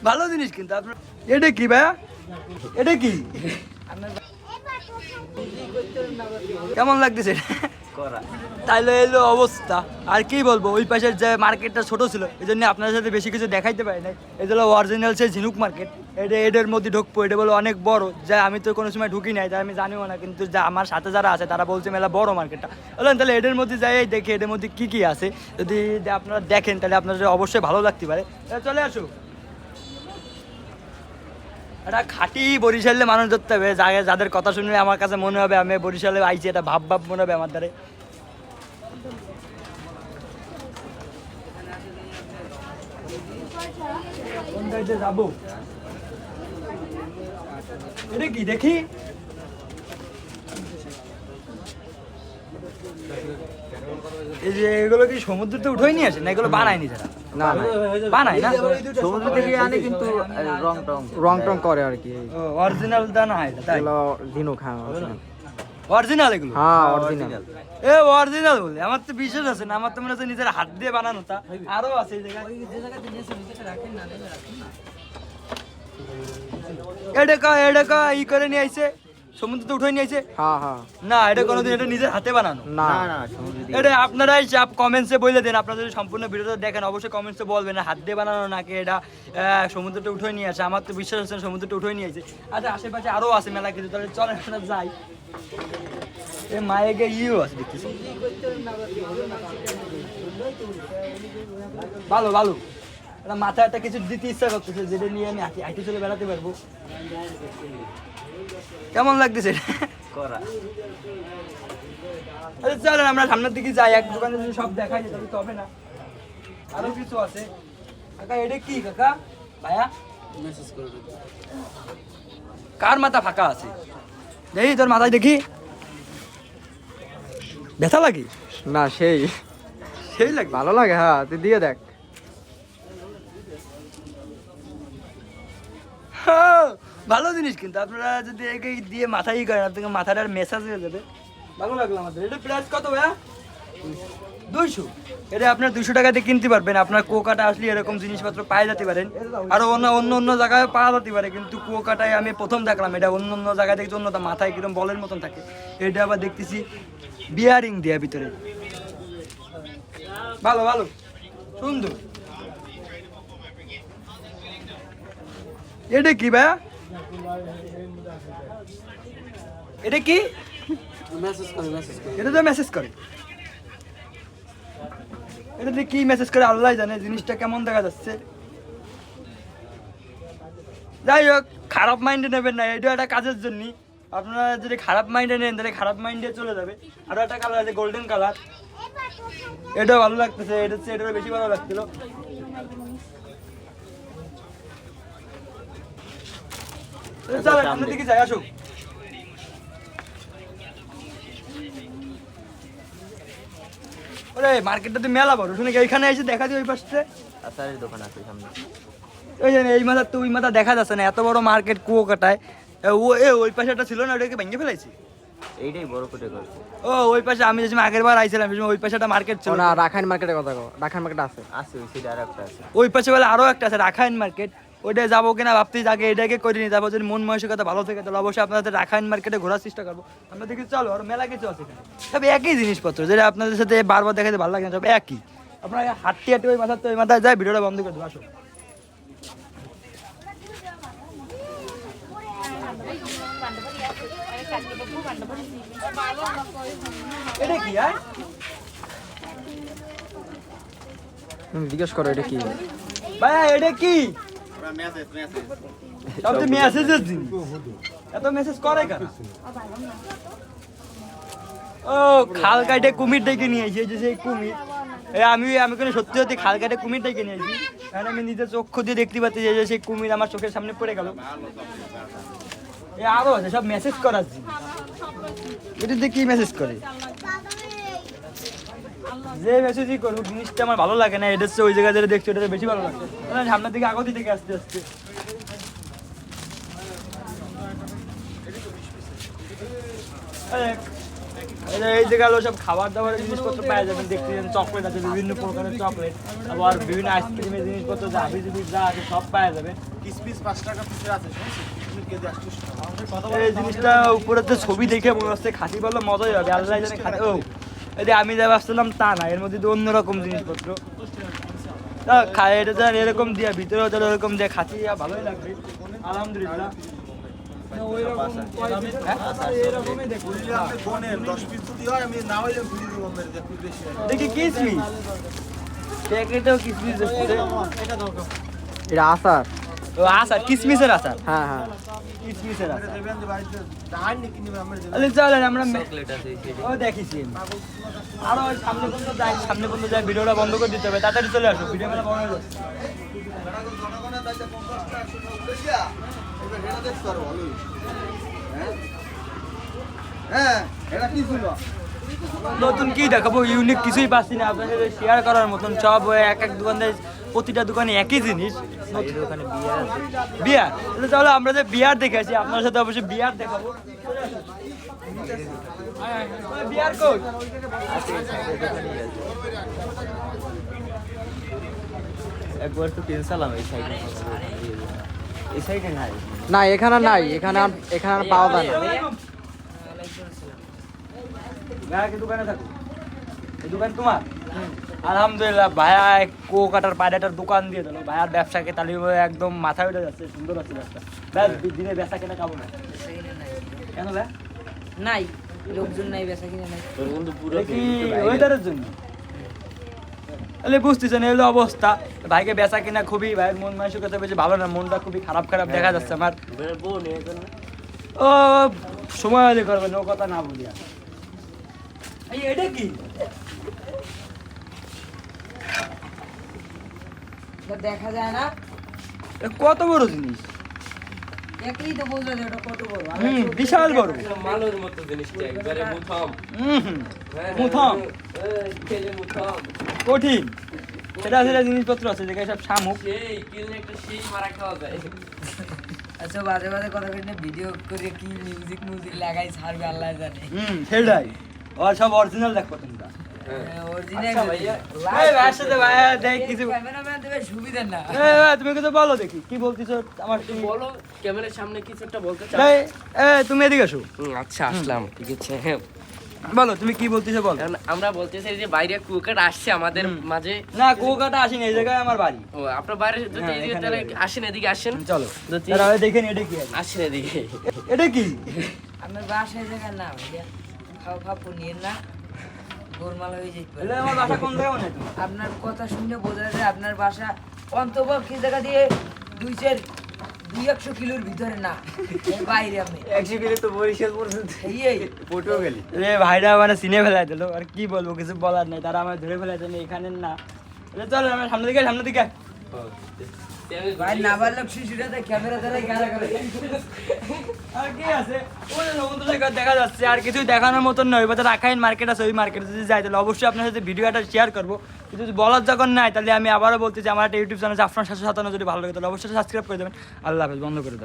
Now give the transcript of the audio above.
ভালো জিনিস কিন্তু আপনার। এটা কি ভাইয়া, এটা কি কেমন লাগতেছে তাইলে এলো অবস্থা। আর কি বলবো, ওই পাশের যে মার্কেটটা ছোট ছিল এই জন্য আপনার সাথে বেশি কিছু দেখাইতে পারি নাই। এটা হলো অরিজিনাল সেই ঝিনুক মার্কেট। এটা এদের মধ্যে ঢুকবো, এটা বলো অনেক বড়, যা আমি তো কোনো সময় ঢুকি নাই, তাই আমি জানিও না। কিন্তু যা আমার সাথে যারা আছে তারা বলছে মেলা বড় মার্কেটটা। বললেন তাহলে এদের মধ্যে যাই দেখি এদের মধ্যে কি কি আছে। যদি আপনারা দেখেন তাহলে আপনাদের অবশ্যই ভালো লাগতে পারে। চলে আসুক। এটা খাঁটি বরিশালে মানুষ ধরতে হবে, যাদের কথা শুনলে আমার কাছে মনে হবে আমি বরিশালে আইছি, এটা ভাব ভাব মনে হবে আমার দ্বারে। যাবো এটা কি দেখি, এই যে এগুলো কি সমুদ্রতে উঠেই নিয়ে আসে না, এগুলো বানায়নি যারা? না বানায় না, সমুদ্র থেকে আনে কিন্তু রং টং করে আর কি। অরিজিনাল দা না এটা, তাই ঝিনুক। হ্যাঁ অরিজিনাল এগুলো। হ্যাঁ অরিজিনাল। এ অরিজিনাল বলে আমার তো বিশ্বাস আছে না, আমার তো মনে হচ্ছে নিজের হাত দিয়ে বানানো। তা আরো আছে এই জায়গায়। এটা ই করে নিয়ে আইছে, সমুদ্রতে উঠে নিয়ে আইছে। হ্যাঁ হ্যাঁ না এটা কোনোদিন এটা নিজের হাতে বানানো না। এটা আপনারাই চাপ কমেন্টসে বলে দেন। আপনারা যদি সম্পূর্ণ ভিডিওটা দেখেন অবশ্যই কমেন্টসে বলবেন হাত দিয়ে বানানো নাকি এটা সমুদ্রটা উঠে নিয়ে আসে। আমার তো বিশ্বাস হচ্ছে না সমুদ্রটা উঠে নিয়ে আসে। আচ্ছা আশেপাশে আরো আছে মেলা কিছু, তাহলে চলেন আমরা যাই। এ মায়েকে ইও আছে দেখতেছি, ভালো ভালো। এটা মাথায় একটা কিছু দিতে ইচ্ছা করতেছে, যেটা নিয়ে আমি হাঁটি চলে বেড়াতে পারবো। কেমন লাগতেছে আচ্ছা চলেন আমরা সামনের দিকে যাই। এক দোকানে যদি সব দেখাই যায় তো হবে না, আরো কিছু আছে। কাকা এটা কি কাকা ভাইয়া, কার মাথা ফাঁকা আছে দেখি, তোর মাথায় দেখি ব্যথা লাগে না? সেই সেই লাগে, ভালো লাগে। হ্যাঁ তুই দিয়ে দেখ। ভালো জিনিস কিন্তু আপনারা যদি একে দিয়ে মাথায় ই করেন আপনাকে মাথাটার মেসাজ হয়ে যাবে। ভালো লাগলো আমাদের। এটা প্রাইস কত ভাইয়া? 200। এটা আপনার 200 টাকাতে কিনতে পারবেন। আপনার কুয়াকাটা আসলে এরকম জিনিসপত্র পাই যেতে পারেন, আরো অন্য জায়গায় পাওয়া যেতে পারে, কিন্তু কুয়াকাটায় আমি প্রথম দেখলাম। এটা অন্য জায়গায় দেখছি অন্য মাথায় কিরকম বলের মতন থাকে, এটা আবার দেখতেছি বিয়ারিং দেয়া ভিতরে। ভালো ভালো সুন্দর। এটা কি ভাইয়া, এটা কি? এটা তো মেসেজ করে, এটা কি মেসেজ করে আল্লাহ জানে। জিনিসটা কেমন দেখা যাচ্ছে। যাই হোক খারাপ মাইন্ডে নেবেন না, এটা একটা কাজের জন্য। আপনারা যদি খারাপ মাইন্ডে নেন তাহলে খারাপ মাইন্ডে চলে যাবে। আরো একটা কালার আছে গোল্ডেন কালার, এটাও ভালো লাগতেছে। এটা হচ্ছে এটা বেশি ভালো লাগছিল। চলো সামনের দিকে যাই, আসুক। ওরে মার্কেটটা তো মেলা বড়, শুনে এইখানে এসে দেখা দিই ওই পাশে আচারের দোকান আছে সামনে। ওই জানি এই মাথা তো ওই মাথা দেখা যাচ্ছে না, এত বড় মার্কেট কুয়াকাটায়। ওই পাশেটা ছিল না, ওটাকে ভেঙে ফেলাইছি। এইটাই বড় করে করছে। ও ওই পাশে আমি যে আগের বার আইছিলাম ওই পাশে একটা মার্কেট ছিল না। রাখাইন মার্কেটের কথা কও। রাখাইন মার্কেট আছে ওই সাইডে আরেকটা আছে। ওই পাশে বলে আরো একটা আছে রাখাইন মার্কেট। ওইটা যাবো কিনা ভাবতেই, আগে এটাকে করে নিই, তারপর যদি মন মানসিকতা ভালো থাকে তাহলে অবশ্যই আপনাদের রাখাইন মার্কেটে ঘোরার চেষ্টা করবো। আমরা দেখি চলো, আর মেলা কিছু আছে এখানে, সব একই জিনিসপত্র, যেটা আপনাদের সাথে বারবার দেখাতে ভালো লাগে না, সব একই। আপনার হাঁটতে হাঁটতে ওই মাথার তো ওই মাথায় যায়, ভিডিওটা বন্ধ করে দেবো। আসো এটা কি জিজ্ঞেস করো এটা কি ভাইয়া, এটা কি? সব তো মেসেজের দিন, এত মেসেজ করে কেন? ও খাল কাটে কুমির ডেকে নিয়ে আসি, এই যে সেই কুমির। আমি কোনো সত্যি সত্যি খাল কাটে কুমির ডেকে নিয়ে আসি, কারণ আমি নিজের চক্ষু দিয়ে দেখতে পাচ্ছি যে সেই কুমির আমার চোখের সামনে পড়ে গেল। আরো আছে সব মেসেজ করার জিনিস। এটাতে কি মেসেজ করে? যে মেসেজই করুক জিনিসটা আমার ভালো লাগে না। এটা হচ্ছে ওই জায়গায় যেটা দেখছি ওটা বেশি ভালো লাগছে। সামনের দিকে আগতি থেকে আসতে আসতে এই যে গেল সব খাবার দাবারের জিনিসপত্র পাওয়া যাবেন, দেখতেছেন চকলেট আছে, বিভিন্ন প্রকারের চকলেট, আবার বিভিন্ন আইসক্রিমের জিনিসপত্র যা হাবিজাবি যা আছে সব পাওয়া যাবে। কিসমিস 5 টাকা পিসের আছে, শুনছিস? তুমি কেজি 800 টাকা। এই জিনিসটা উপরে তো ছবি দেখে মনে হচ্ছে খাসি বললে মজাই হবে, আল্লাহ জানে খাতে। ও এই যে আমি যা ভাবছিলাম তা না, এর মধ্যে তো অন্যরকম জিনিসপত্র। এটা যার এরকম দিয়া ভিতরেও যার এরকম দিয়ে খাসি ভালোই লাগবে আলহামদুলিল্লাহ। দেখি কিসমিস, প্যাকেটেও কিসমিস দিচ্ছে। এটা আচার। ও আচার, কিসমিসের আচার। হ্যাঁ হ্যাঁ কিসমিসের আচার। আরে চলেন আমরা ও দেখিছি আরো সামনে পর্যন্ত যাই, ভিডিওটা বন্ধ করে দিতে হবে, তাড়াতাড়ি চলে আসো, ভিডিও মেলা বড় হয়ে যাচ্ছে। নতুন কি দেখাবো, ইউনিক কিছুই পাচ্ছি না আপনাদের শেয়ার করার মতন। সব এক এক দোকানে, প্রতিটা দোকানে একই জিনিস। ওখানে বিয়ার আছে। বিয়ার, তাহলে চলো আমরা যে বিয়ার দেখে আসি, আপনার সাথে অবশ্যই বিয়ার দেখাবো। বিয়ার কোড একবার তো কিনছিলাম এই সাইডে। এই সাইডে নাই না এখানে নাই, এখানে আর পাওয়া যায় না। ভাইয়া কি দোকানে থাকো? এই দোকান তোমার? আলহামদুলিল্লাহ, ভাইয়া কো কাটার পায়রাটার দোকান দিয়ে দিল। ভাইয়ার ব্যবসাকে তালি একদম মাথা উঠে যাচ্ছে, সুন্দর আছে ব্যবসা। ব্যাস দিনে ব্যবসা কেনা খাবো না কেন ভাই? নাই লোকজন নাই, বেচা কিনে নাই। কি ওয়েদারের জন্য? তাহলে বুঝতেছেন এই হলো অবস্থা। ভাইকে বেচা কিনা খুবই, ভাইয়ের মন মানসিকতা বেশি ভালো না, মনটা খুবই খারাপ দেখা যাচ্ছে আমার। ও সময় হলে করবেন, ও কথা না বলি। এটা কি? দেখা যায় না, কত বড় জিনিস, একই তো বোঝা যায় ওটা কত বড়। বিশাল বড়। মালের মতো জিনিসটা একবারে মুথাম মুথাম কঠিন, সেটা জিনিসপত্র আছে যেখানে সব শামুক। সেই কিনে একটা সেই মারা খাওয়া যায়। আচ্ছা বাজে বাজে কথা বলে ভিডিও করে কি মিউজিক লাগাই ছাড়বে আল্লাহ জানে। সেটাই, আর সব অরিজিনাল দেখো তোমরা। অরিজিনাল আচ্ছা ভাইয়া, এই ভাইয়ের সাথে ভাইয়া দেখ কিছু। ক্যামেরাম্যান দেবে সুবিধা না। এই ভাই, তুমি কিছু বলো দেখি, কি বলতেছো আমার? তুমি বলো, ক্যামেরার সামনে কিছু একটা বলতে চাও? এই, তুমি এদিকে আসো। আচ্ছা আসলাম, ঠিক আছে। হ্যাঁ বলো তুমি কি বলতেছো বলো। কারণ আমরা বলতেছি যে বাইরে কুকার আসছে আমাদের মাঝে। না কুয়াকাটা আসেনি, এই জায়গায় আমার বাড়ি। ও আপনার বাইরে যদি হ্যাঁ, এদিকে এখানে তাহলে বাড়ি। আসেন, এদিকে আসেন। চলো যদি- তাহলে দেখেন এটা কি আছে। আসেন এদিকে। এটা কি? আমার বাসায় জায়গা না ভাইয়া, খাও পুনিয়ের না, গোলমাল হয়ে যেতে পারে। এটা আমার বাসা কোন জায়গায় মনে হয়? আপনার কথা শুনে বোঝা যায় আপনার বাসা অন্তপক্ষে জায়গা দিয়ে 200 কিলোর ভিতরে না, এর বাইরে। আপনি 100 কিলো তো বরিশাল পর্যন্ত এই পটুয়াখালী। ভাইরা মানে চিনে ফেলাই দিল, আর কি বলবো, কিছু বলার নাই। তারা আমার ধরে ফেলাই দেন এখানে না। চলো আমরা সামনে দিকে। ভাই নাবালক শিশুরা ক্যামেরা দ্বারা গালা করে। আর কি আছে, ওই সমুদ্র সৈকত দেখা যাচ্ছে, আর কিছুই দেখানোর মতন নয়। এবার রাখাইন মার্কেট আছে, ওই মার্কেটে যদি যাই তাহলে অবশ্যই আপনার সাথে ভিডিওটা শেয়ার করবো। কিন্তু যদি বলার যখন নাই, তাহলে আমি আবারও বলতে চাই আমার একটা ইউটিউব চ্যানেল আছে আফরান 757, যদি ভালো লাগে তাহলে অবশ্যই সাবস্ক্রাইব করে দেবেন। আল্লাহ হাফেজ, বন্ধ করে দেবেন।